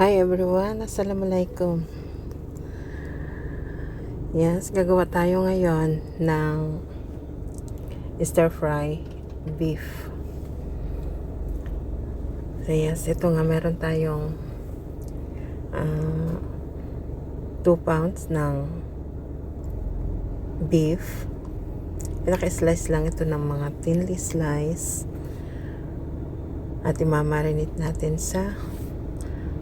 Hi everyone, Assalamualaikum. Yes, gagawa tayo ngayon ng stir fry beef. So yes, ito nga meron tayong 2 pounds ng beef. Pinaka-slice lang ito ng mga thinly slice. At imamarinate natin sa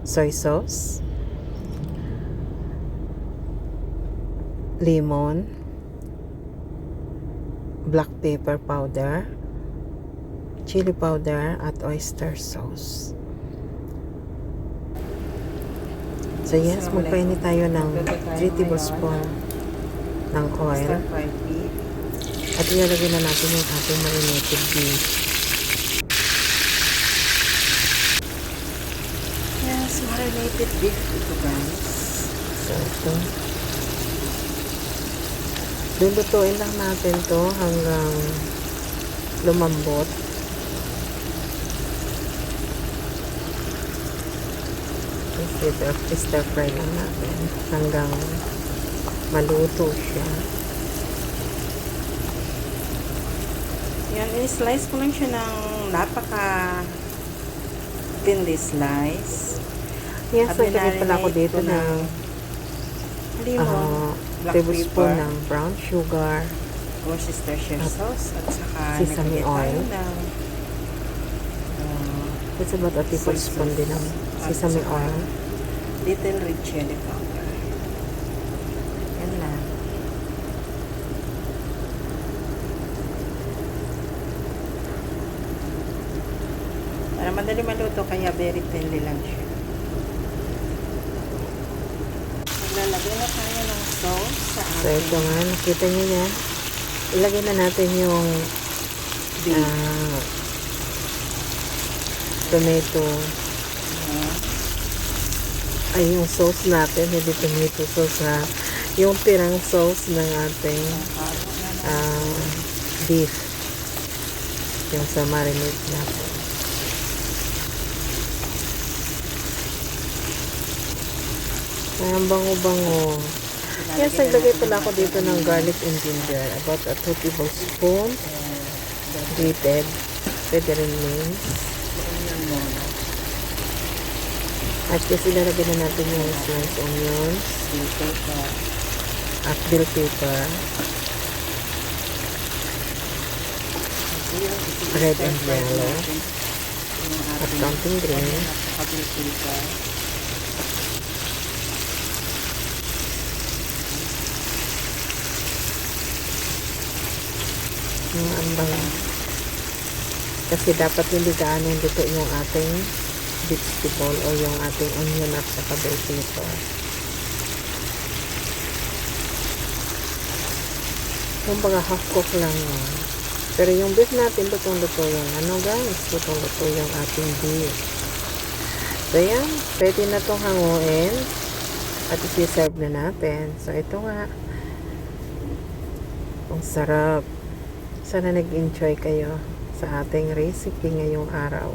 soy sauce, lemon, black pepper powder, chili powder, at oyster sauce. So yes, magpainit tayo ng 3 tablespoon ng oil. At ilalagay na natin yung ating marinated beef. Yes, marinated beef ito guys. So ito. Lulutuin lang natin to hanggang lumambot. Stir fry lang natin hanggang maluto siya. Yan, i-slice ko lang siya ng napaka thinly slice. Yes, nagtagay pala ako dito ng tablespoon ng brown sugar, Worcestershire sauce, at saka sesame oil. It's about a tablespoon din ng sesame oil. Little red chili powder. Yan lang. Para madali maluto, kaya very thinly lang siya. Lalagyan na tayo ng sauce sa ating. So ito nga, nakita nyo yan. Ilagay na natin yung tomato. Ay, yung sauce natin, hindi tomato sauce ha. Yung tirang sauce ng ating beef. Yung sa marinade natin. Ay, ang bango-bango. Yes, naglagay pala ako dito ng garlic and ginger. About a 2 tablespoon. Grated. Pwede rin mince. At kasi ilalagay na natin yung sliced onions. At bell pepper. Red and yellow. At something green. Ang bango. Kasi dapat hindi gaano dito yung ating vegetable o yung ating onion at saka bell pepper. Yung baga half cook lang yun. Pero yung beef natin, lutong-luto yun. Ano guys? Lutong-luto yung ating beef. So yan, pwede na itong hanguin at isi-serve na natin. So ito nga. Ang sarap. Sana nag-enjoy kayo sa ating recipe ngayong araw.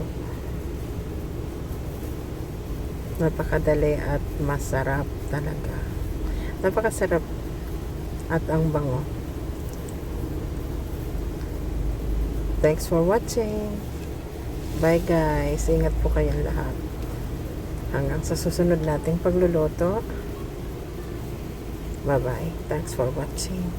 Napakadali at masarap talaga. Napakasarap at ang bango. Thanks for watching. Bye guys. Ingat po kayong lahat. Hanggang sa susunod nating pagluluto. Bye bye. Thanks for watching.